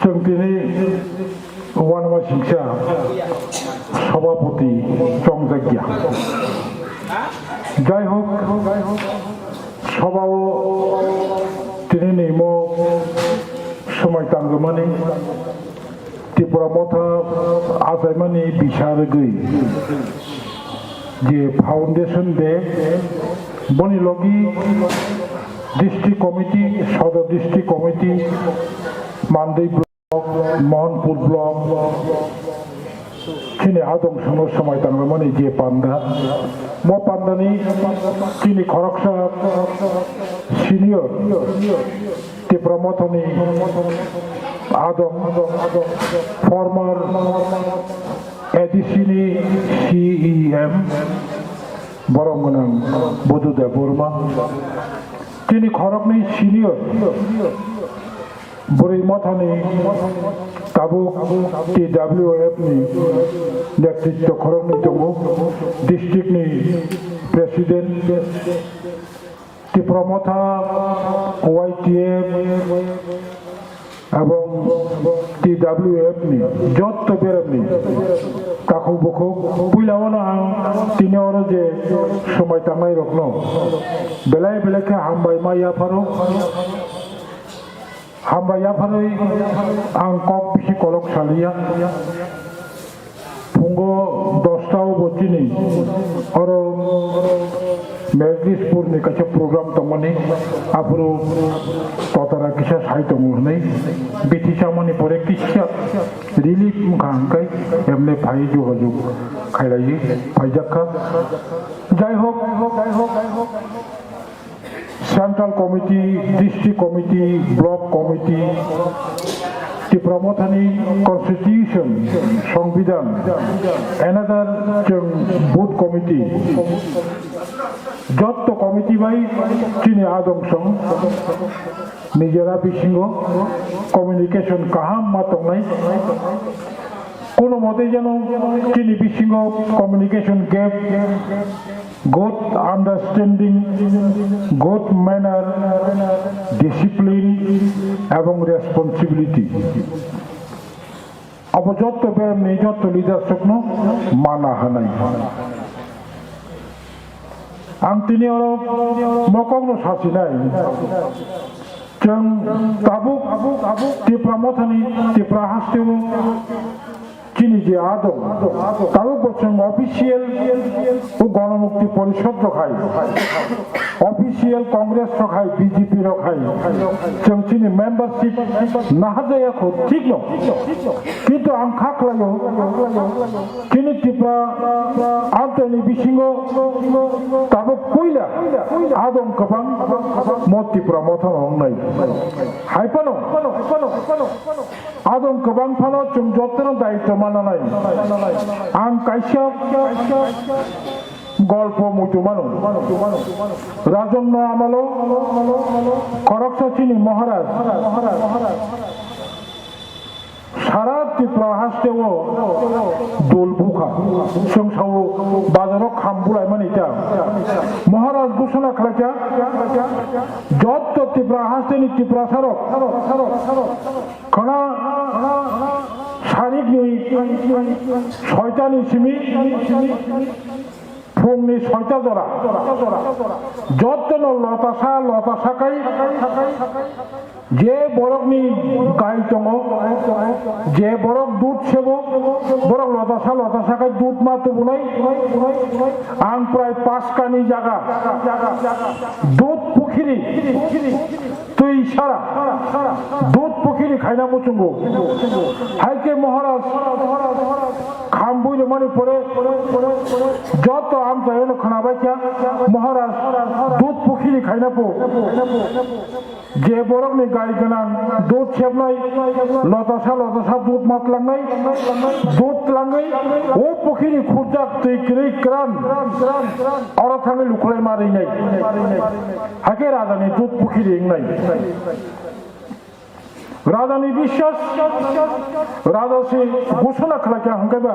जों दिनै वानवा सिंसा सभापति जंजागिया যাই হোক সভাও তিনি নেইম সময় তাঙ্গমানি ত্রিপুরা মথা আজাইমানি বিচার গই যে ফাউন্ডেশন ডে বনিলগি district committee Sadar district committee Mandai block Mohanpur block chini adong sono samai tangmani je panda mo pandani chini khoroksa senior te promothoni adong former adisini CEM borongonang boduda burma chini khorokni senior Buri Mathani Tabuk TWF ni Nektritwa Khorokni Tongo District ni President Tripura Motha YTF এবং TWF ni যত বেরমনি কাকু বকু পুইলাওনা তিনি ওর যে সময় তামাই রকনো বেলায় বেলাকে হামবাই মাইয়া Faro Hambaya Panoi Angkok Pisi Kolok Salia Pungo Dostau Bocini Oro Meglis Purni Kaca program Tomani Apuru Totara Kisha Saito Murni Biti Chamani Pore Kisha Relief Mukangkai Emne Pai Juhaju Kairayi Paijaka Jai Hok Central Committee, District Committee, Block Committee, Tripura Mothani Constitution, Songbidan, another Board Committee, Jotto Committee by Chini Adong Song, Nijera Bishingo, Communication Kaham Matongai, Kono Mote Jano, Chini Bishingo, Communication Gap, good understanding, good manner, discipline, এবং responsibility. অবযত্ত বের নিজত্ব leadership no মানা হানাই। আম তিনি ওর মকংনো সাচি নাই। जों tabuk Tripura Mothani Tripura Hastewo Chini je adong tabuk bochong official ও গণমুক্তি পরিষদ রখাই official Congress রখাই BJP রখাই जों chini membership না হাজায়া খো ঠিক ন কিন্তু আং খাখলাयो chini Tripura আন্তনি বিসিঙ্গ tabuk পয়লা adong গোবাং মো Tripura Motha নাই হাইপানো adong গোবাং ফানো जों যত্ন দায়িত্ব মানা নাই আং কাইসা গল্প মুটু মানু রাজন্য আমলো খরকসা চিনি মহারাজ সারা ত্রিপুরা হাসতেও দোল বুখা সংসাও বাজারও খামবুলাই মানে এটা মহারাজ ঘোষণা খালাকা যত ত্রিপুরা হাসতেনি ত্রিপুরা সারক খানা সারিক ছয়টানি সিমি फुंनि 6টা जरा যতন লতাশাকাই যে বরকনি গাই দङ যে বরক দুধ সেব বরক লতাশাকাই দুধ মাতো বুলাই আং প্রায় 5 কানি জায়গা দুধ পুখিরি তুই সারা দুধ পুখিরি খাইনা মুচুঙ্গো হাইকে মহারাজ খামবুই মানে পরে যত আম তাইলো খানাবাইকা মহারাজ দুধ পুখিরি খাইনা পো যে বরকনি গাই গোনাं দুধ সেবনাय লতাশা দুধ মাতলাंनाय দুধ लांगै ও পুখিরি খুরজাক তুই ক্রই ক্রান অরা থাঙে লুকলাই মারিনাय হাকে রাজানি দুধ পুখিরি ইংনাय রাজানি বিশ্বাস রাজা সে ঘোষণা খালাকে হাঙ্গাইবা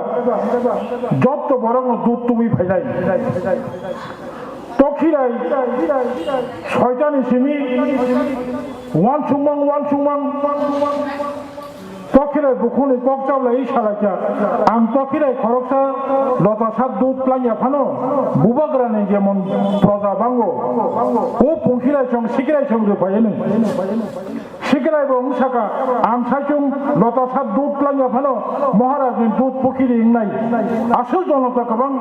যত বরং দুধ তুমি ফাইনাই তখিরাই শয়তানি Simi one Sumang tokhirai bukhuni kokchabla ei salakya ang tokhirai khoroksa lota sat dut planya phano bubagrani jemon proja bango o punghirai chong sikirai chong re bayene sikirai bo umsaka ang sachung lota sat dut planya phano maharaj ni dut pukhiri ingnai asul jonota kabang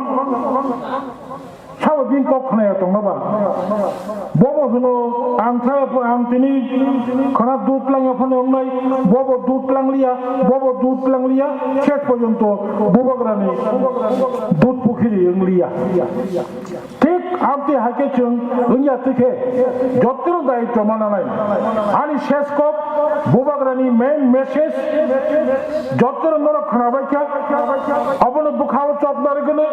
sawa bin kokhnaya tongnaba bobo huno ang thaya ang tini khana dut planya phano ingnai bobo dut langlia শেষ পর্যন্ত বুবাগ্রানি দুধ পুখিরি ইংলিয়া ঠিক আপনি হাকে চুন ইংলিয়া থেকে যত্র দায়িত্ব মানা নাই আনি শেষ কপ বুবাগ্রানি মেইন মেসেজ যত্র নরক খানাবাইকা আপন বুখাও চপনার গনে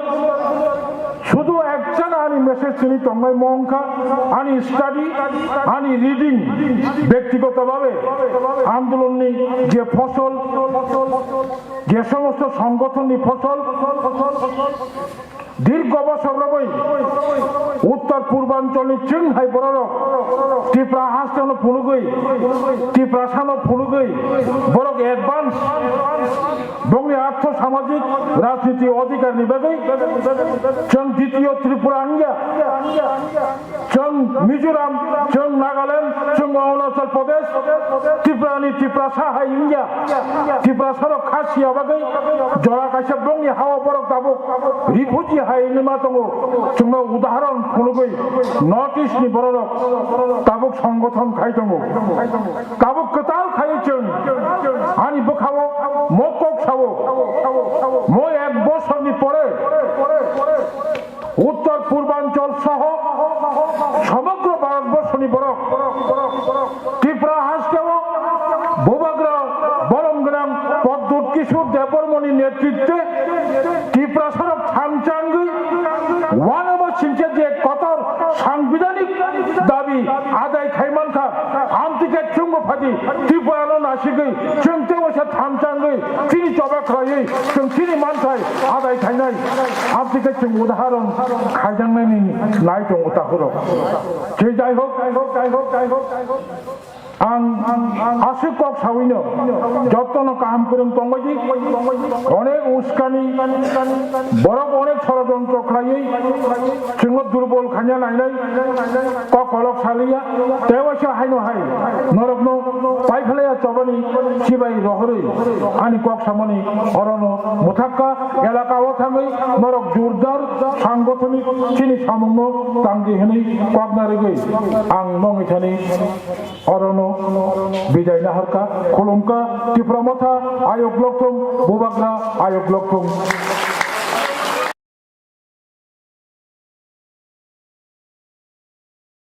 শুধু একজন আনি মেসেজ তিনি তন্ময় মহঙ্কা আনি স্টাডি আনি রিডিং ব্যক্তিগতভাবে আন্দোলনী যে ফসল যে সমস্ত সংগঠনী ফসল দীর্ঘ বছর রবই উত্তর পূর্বাঞ্চলে চিংহাই বড় ত্রিপুরা হাসন ফুলুগই ত্রিপুরা সানো ফুলুগই বড় অ্যাডভান্স বঙ্গে আর্থ সামাজিক রাজনীতি অধিকার নিবেদই চং দ্বিতীয় ত্রিপুরা আঙ্গা চং মিজোরাম চং নাগাল্যান্ড চং অরুণাচল প্রদেশ ত্রিপুরানি ত্রিপুরা সাহাই ইন্ডিয়া ত্রিপুরা সড়ক খাসিয়া বাগৈ জরা কাইসা বঙ্গে হাওয়া বড় দাবক রিফুজি হাই নিমা দङ जोङो उदाहरण खुलुगै नर्थ इस्ट नि बरक ताबुक संगठन खाइ दङ ताबुक कताल खाइ जों आनि बखावो मकक सावो म एक बছরनि পরে উত্তর পূর্বাঞ্চল সহ সমগ্র ভারতবর্ষনি বরক ত্রিপুরা হাসকেও ভূভাগ্র বরমগ্রাম পদ্মুত কিশোর দেববর্মণি নেতৃত্বে ত্রিপুরা সড়ক থানচাঙ্গি ওয়ান নম্বর সিনচে যে কতর সাংবিধানিক দাবি আদায় খাইমানখা আমতিকে চুঙ্গ ফাদি ত্রিপুরানো নাসিগৈ চুংতে বসে থানচাঙ্গি তিনি চবা খাই চুং তিনি মানসাই আদায় খাইনাই আমতিকে চুং উদাহরণ খাইজাंनायनि नाय दङ ताखुरो जे যাই হোক आं आसु कक सावैनो যত্ন কাম করুন তংবাজি অনেক উস্কানি বরফ অনেক ষড়যন্ত্র খাইयै जोङो दुर्बल खानिया नायनाय কক অলক সালিয়া তেওয়াসা হাইনো হাই নরকনো পাইফালায়া চবানি সিবাই রহরই আনি কক সামনি অরণ মুথাক্কা এলাকা ওথাঙ্গৈ নরক জোরদার সাংগঠনিক চিনি সামঙ্গ তাঙ্গি হেनै কগনারিগৈ आं नङैथानि অরণ বিজয় নাহারকা খুলুমকা ত্রিপুরা মথা আয়োগ লক্ষ্য বুবাগ্রা আয়োগ লক্ষ্য